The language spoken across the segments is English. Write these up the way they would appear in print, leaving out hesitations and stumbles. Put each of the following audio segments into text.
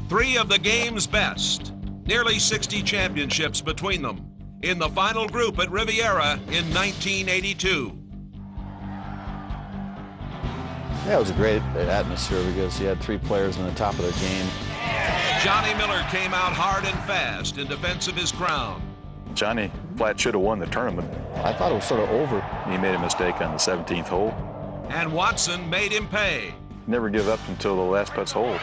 Three of the game's best, nearly 60 championships between them, in the final group at Riviera in 1982. Yeah, it was a great atmosphere because you had three players in the top of their game. Johnny Miller came out hard and fast in defense of his crown. Johnny flat should have won the tournament. I thought it was sort of over. He made a mistake on the 17th hole. And Watson made him pay. Never give up until the last putt's hole.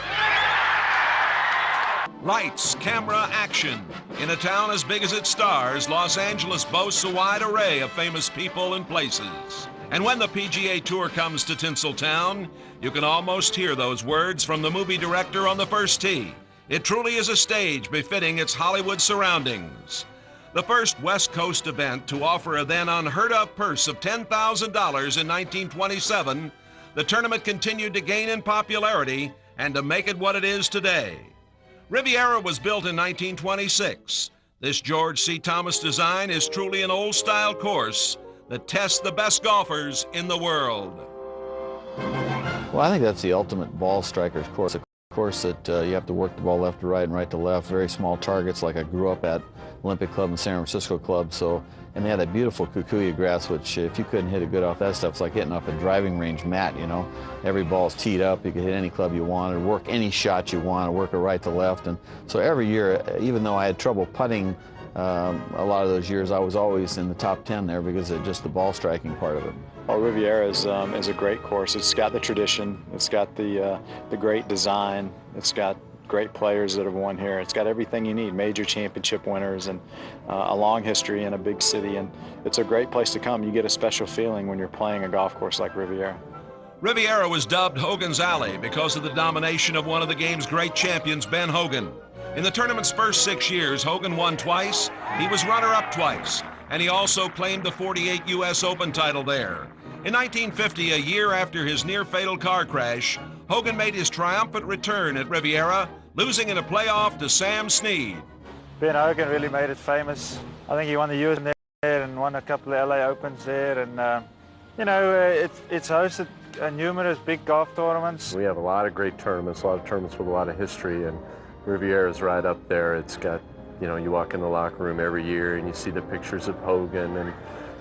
Lights, camera, action. In a town as big as its stars, Los Angeles boasts a wide array of famous people and places. And when the PGA Tour comes to Tinseltown, you can almost hear those words from the movie director on the first tee. It truly is a stage befitting its Hollywood surroundings. The first West Coast event to offer a then unheard-of purse of $10,000 in 1927, the tournament continued to gain in popularity and to make it what it is today. Riviera was built in 1926. This George C. Thomas design is truly an old-style course that tests the best golfers in the world. Well, I think that's the ultimate ball striker's course. A course that you have to work the ball left to right and right to left. Very small targets like I grew up at Olympic Club and San Francisco Club. And they had that beautiful Kikuyu grass, which if you couldn't hit it good off that stuff, it's like hitting off a driving range mat, you know. Every ball's teed up. You could hit any club you wanted, work any shot you wanted, work it right to left. And so every year, even though I had trouble putting a lot of those years, I was always in the top 10 there because of just the ball striking part of it. Well, Riviera is a great course. It's got the tradition. It's got the great design. It's got great players that have won here. It's got everything you need, major championship winners and a long history in a big city. And it's a great place to come. You get a special feeling when you're playing a golf course like Riviera. Riviera was dubbed Hogan's Alley because of the domination of one of the game's great champions, Ben Hogan. In the tournament's first 6 years, Hogan won twice, he was runner-up twice, and he also claimed the 48 U.S. Open title there. In 1950, a year after his near-fatal car crash, Hogan made his triumphant return at Riviera, losing in a playoff to Sam Snead. Ben Hogan really made it famous. I think he won the US there and won a couple of LA Opens there, and it's hosted numerous big golf tournaments. We have a lot of great tournaments, a lot of tournaments with a lot of history, and Riviera's right up there. It's got, you walk in the locker room every year and you see the pictures of Hogan and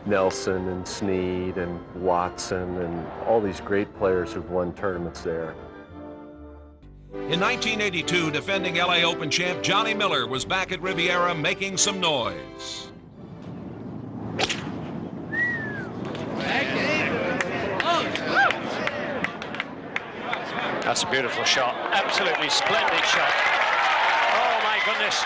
Nelson and Snead and Watson and all these great players who've won tournaments there. In 1982, defending LA Open champ Johnny Miller was back at Riviera making some noise. That's a beautiful shot, absolutely splendid shot. Oh my goodness,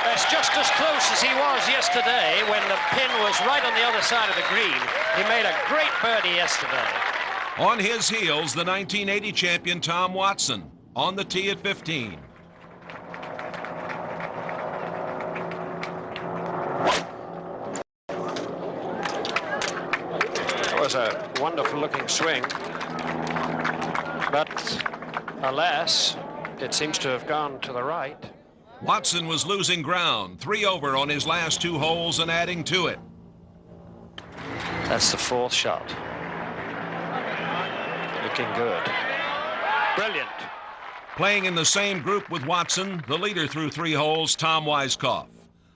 that's just as close as he was yesterday when the pin was right on the other side of the green. He made a great birdie yesterday. On his heels, the 1980 champion Tom Watson on the tee at 15. It was a wonderful looking swing, but alas, it seems to have gone to the right. Watson was losing ground, 3 over on his last 2 holes and adding to it. That's the 4th shot. Looking good. Brilliant. Playing in the same group with Watson, the leader through 3 holes, Tom Weiskopf.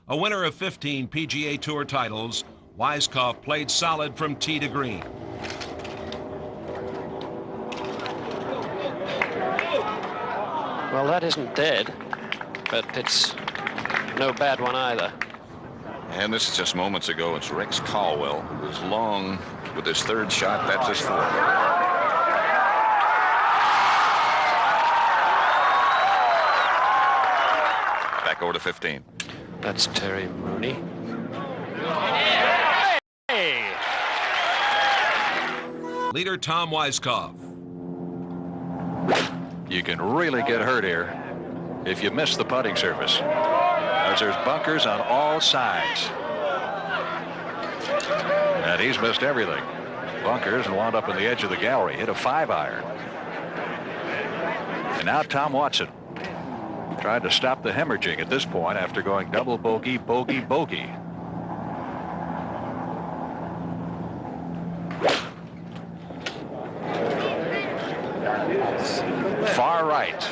A winner of 15 PGA Tour titles, Weiskopf played solid from tee to green. Well, that isn't dead, but it's no bad one either. And this is just moments ago. It's Rex Caldwell, who was long with his 3rd shot. That's his 4th. Back over to 15. That's Terry Mooney. Hey! Leader Tom Weiskopf. You can really get hurt here if you miss the putting surface, as there's bunkers on all sides. And he's missed everything. Bunkers and wound up in the edge of the gallery, hit a 5-iron. And now Tom Watson tried to stop the hemorrhaging at this point after going double bogey, bogey, bogey. Far right.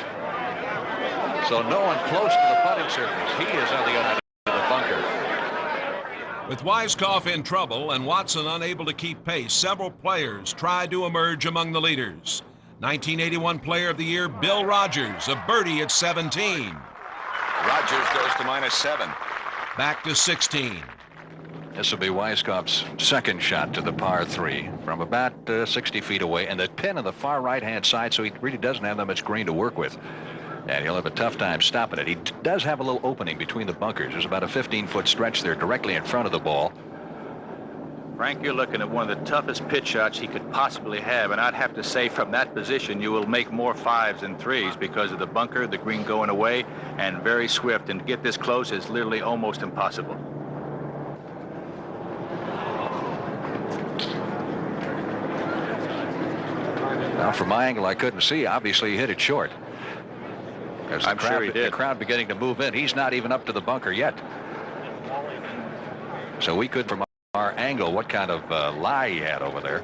So no one close to the putting surface. He is on the other side of the bunker. With Weiskopf in trouble and Watson unable to keep pace, several players tried to emerge among the leaders. 1981 Player of the Year, Bill Rogers, a birdie at 17. Rogers goes to -7. Back to 16. This will be Weiskopf's second shot to the par 3 from about 60 feet away, and the pin on the far right-hand side, so he really doesn't have that much green to work with. And he'll have a tough time stopping it. He does have a little opening between the bunkers. There's about a 15-foot stretch there directly in front of the ball. Frank, you're looking at one of the toughest pitch shots he could possibly have, and I'd have to say from that position you will make more 5s than 3s because of the bunker, the green going away, and very swift, and to get this close is literally almost impossible. Now, from my angle, I couldn't see. Obviously, he hit it short. I'm sure he did. The crowd beginning to move in. He's not even up to the bunker yet. So we could, from our angle, what kind of lie he had over there.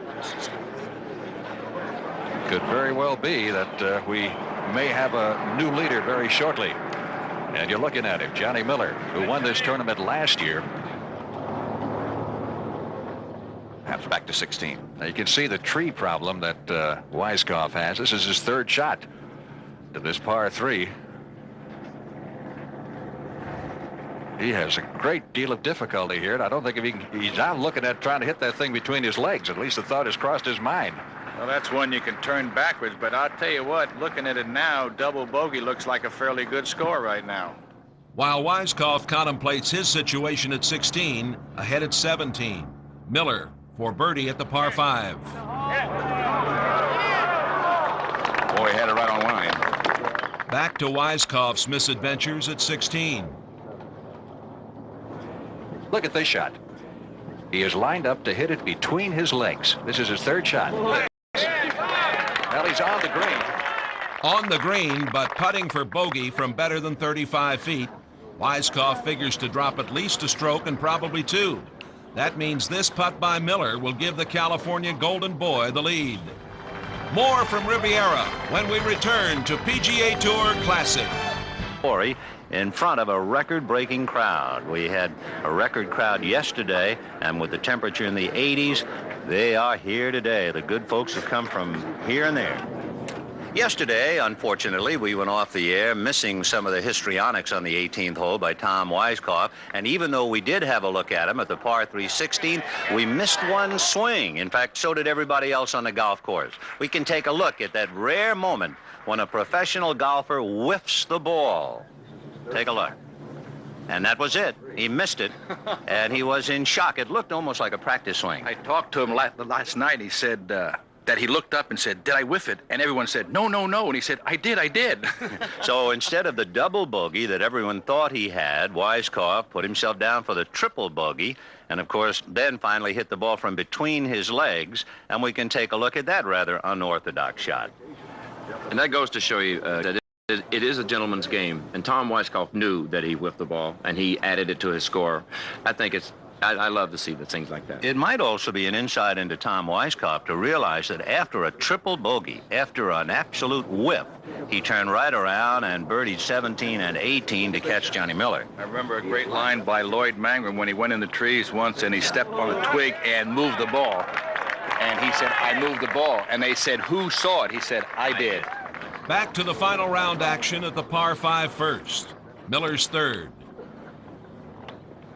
Could very well be that we may have a new leader very shortly. And you're looking at him, Johnny Miller, who won this tournament last year. Perhaps back to 16. Now you can see the tree problem that Weiskopf has. This is his third shot to this par 3. He has a great deal of difficulty here, and I don't think if he's not looking at trying to hit that thing between his legs. At least the thought has crossed his mind. Well, that's one you can turn backwards, but I'll tell you what, looking at it now, double bogey looks like a fairly good score right now. While Weiskopf contemplates his situation at 16, ahead at 17. Miller for birdie at the par 5. Boy, he had it right on line. Back to Weiskopf's misadventures at 16. Look at this shot. He is lined up to hit it between his legs. This is his third shot. Well, he's on the green. On the green, but putting for bogey from better than 35 feet. Weiskopf figures to drop at least a stroke and probably 2. That means this putt by Miller will give the California Golden Boy the lead. More from Riviera when we return to PGA Tour Classic. In front of a record-breaking crowd. We had a record crowd yesterday, and with the temperature in the 80s, they are here today. The good folks have come from here and there. Yesterday, unfortunately, we went off the air missing some of the histrionics on the 18th hole by Tom Weiskopf, and even though we did have a look at him at the par 3 16th, we missed one swing. In fact, so did everybody else on the golf course. We can take a look at that rare moment when a professional golfer whiffs the ball. Take a look. And that was it. He missed it, and he was in shock. It looked almost like a practice swing. I talked to him last night. He said that he looked up and said, "Did I whiff it?" And everyone said, "No, no, no." And he said, I did. So instead of the double bogey that everyone thought he had, Weiskopf put himself down for the triple bogey, and of course then finally hit the ball from between his legs, and we can take a look at that rather unorthodox shot. And that goes to show you that it is a gentleman's game, and Tom Weiskopf knew that he whiffed the ball, and he added it to his score. I think I love to see the things like that. It might also be an insight into Tom Weiskopf to realize that after a triple bogey, after an absolute whiff, he turned right around and birdied 17 and 18 to catch Johnny Miller. I remember a great line by Lloyd Mangrum when he went in the trees once and he stepped on a twig and moved the ball. And he said, "I moved the ball." And they said, "Who saw it?" He said, "I did." Back to the final round action at the par 5 first. Miller's third.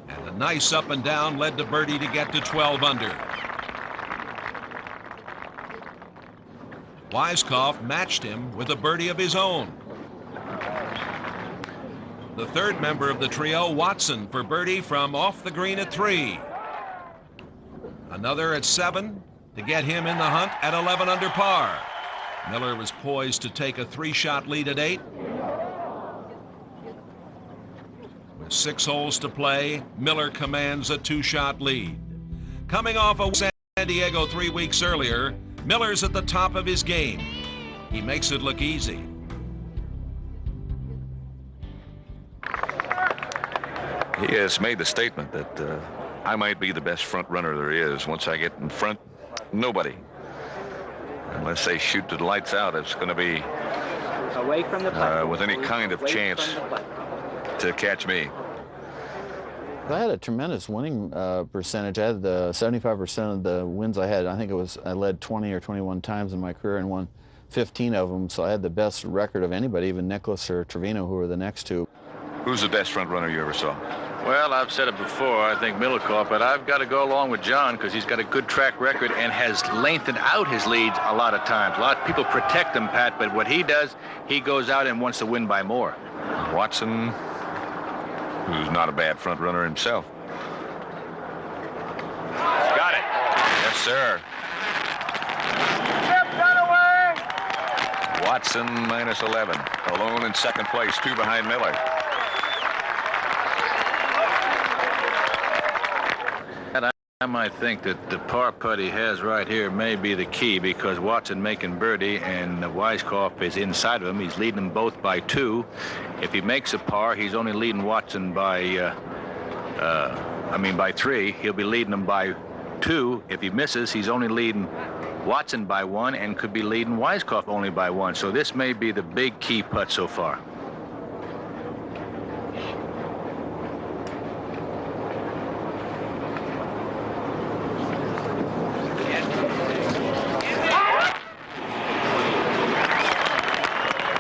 And a nice up and down led to birdie to get to 12 under. Weiskopf matched him with a birdie of his own. The third member of the trio, Watson, for birdie from off the green at 3. Another at 7 to get him in the hunt at 11 under par. Miller was poised to take a 3-shot lead at 8. With 6 holes to play, Miller commands a 2-shot lead. Coming off of San Diego 3 weeks earlier, Miller's at the top of his game. He makes it look easy. He has made the statement that I might be the best front runner there is. Once I get in front, nobody. Unless they shoot the lights out, it's going to be Away from the plate. with any kind of chance to catch me. I had a tremendous winning percentage. I had the 75% of the wins I had. I think I led 20 or 21 times in my career and won 15 of them. So I had the best record of anybody, even Nicholas or Trevino, who were the next two. Who's the best front runner you ever saw? Well, I've said it before, I think Milikoff, but I've got to go along with John because he's got a good track record and has lengthened out his leads a lot of times. A lot of people protect him, Pat, but what he does, he goes out and wants to win by more. Watson, who's not a bad front runner himself. Got it. Yes, sir. Watson minus 11. Alone in second place, 2 behind Miller. I might think that the par putt he has right here may be the key because Watson making birdie and Weiskopf is inside of him. He's leading them both by 2. If he makes a par, he's only leading Watson by 3. He'll be leading them by 2. If he misses, he's only leading Watson by 1 and could be leading Weiskopf only by 1. So this may be the big key putt so far.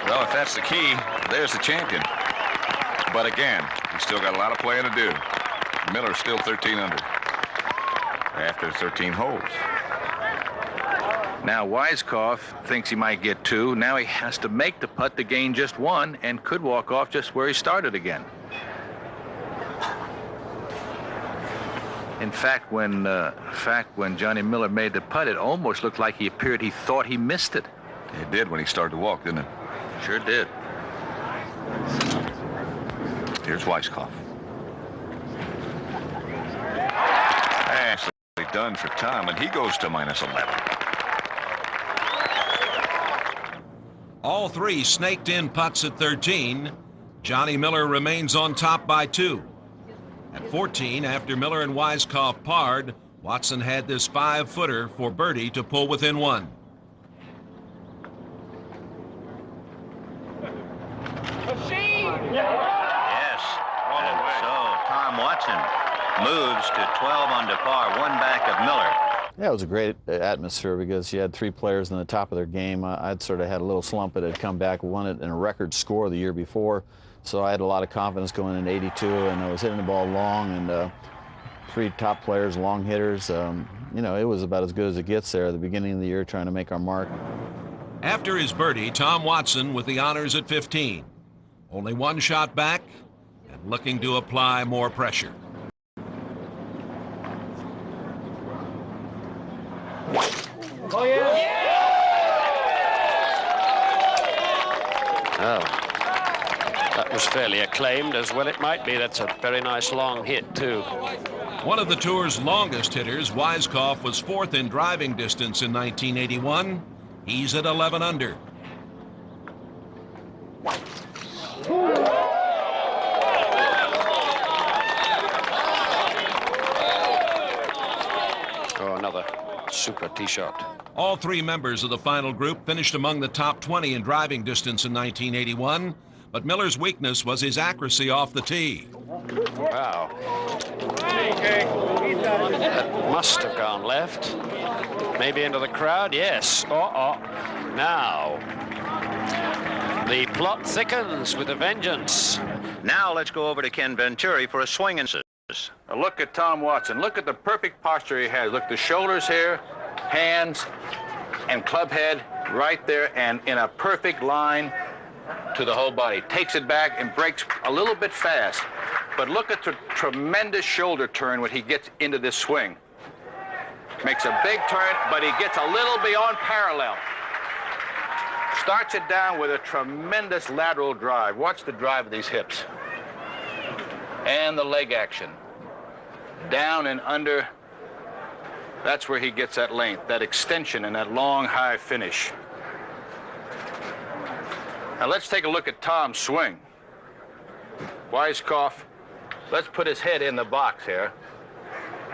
Well, if that's the key, there's the champion. But again, he's still got a lot of playing to do. Miller's still 13 under after 13 holes. Now Weiskopf thinks he might get 2. Now he has to make the putt to gain just 1 and could walk off just where he started again. In fact, when Johnny Miller made the putt, it almost looked like he thought he missed it. It did when he started to walk, didn't it? Sure did. Here's Weiskopf. Nicely done for Tom, and he goes to minus 11. All 3 snaked in putts at 13. Johnny Miller remains on top by 2. At 14, after Miller and Weiskopf parred, Watson had this 5-footer for birdie to pull within 1. Yes. And so Tom Watson moves to 12 under par, 1 back of Miller. Yeah, it was a great atmosphere because you had 3 players in the top of their game. I'd sort of had a little slump, but had come back, won it in a record score the year before. So I had a lot of confidence going into 82, and I was hitting the ball long, and 3 top players, long hitters. You know, it was about as good as it gets there at the beginning of the year trying to make our mark. After his birdie, Tom Watson with the honors at 15. Only 1 shot back and looking to apply more pressure. Oh, yeah. Oh, that was fairly acclaimed, as well it might be. That's a very nice long hit, too. One of the tour's longest hitters, Weiskopf, was 4th in driving distance in 1981. He's at 11 under. Oh, another super tee shot. All 3 members of the final group finished among the top 20 in driving distance in 1981, but Miller's weakness was his accuracy off the tee. Wow. That must have gone left. Maybe into the crowd. Yes. Now, the plot thickens with a vengeance. Now let's go over to Ken Venturi for a swing and assist. Look at Tom Watson. Look at the perfect posture he has. Look, the shoulders here, hands, and club head right there, and in a perfect line to the whole body. Takes it back and breaks a little bit fast. But look at the tremendous shoulder turn when he gets into this swing. Makes a big turn, but he gets a little beyond parallel. Starts it down with a tremendous lateral drive. Watch the drive of these hips. And the leg action. Down and under. That's where he gets that length, that extension, and that long, high finish. Now let's take a look at Tom's swing. Weiskopf, let's put his head in the box here.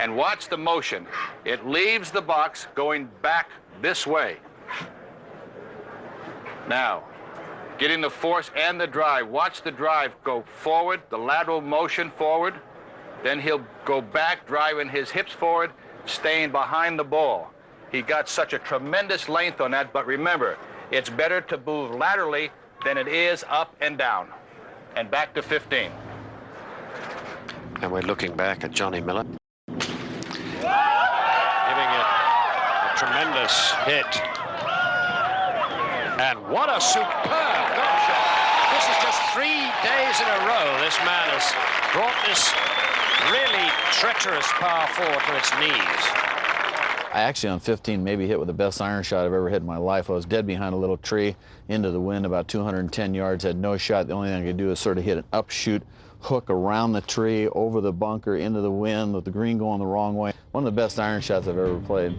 And watch the motion. It leaves the box going back this way. Now, getting the force and the drive. Watch the drive go forward, the lateral motion forward. Then he'll go back, driving his hips forward, staying behind the ball. He got such a tremendous length on that, but remember, it's better to move laterally than it is up and down. And back to 15. And we're looking back at Johnny Miller. Giving it a tremendous hit. And what a superb golf shot. This is just 3 days in a row this man has brought this really treacherous par 4 to its knees. I actually on 15 maybe hit with the best iron shot I've ever hit in my life. I was dead behind a little tree into the wind about 210 yards, had no shot. The only thing I could do is sort of hit an upshoot hook around the tree, over the bunker, into the wind with the green going the wrong way. One of the best iron shots I've ever played.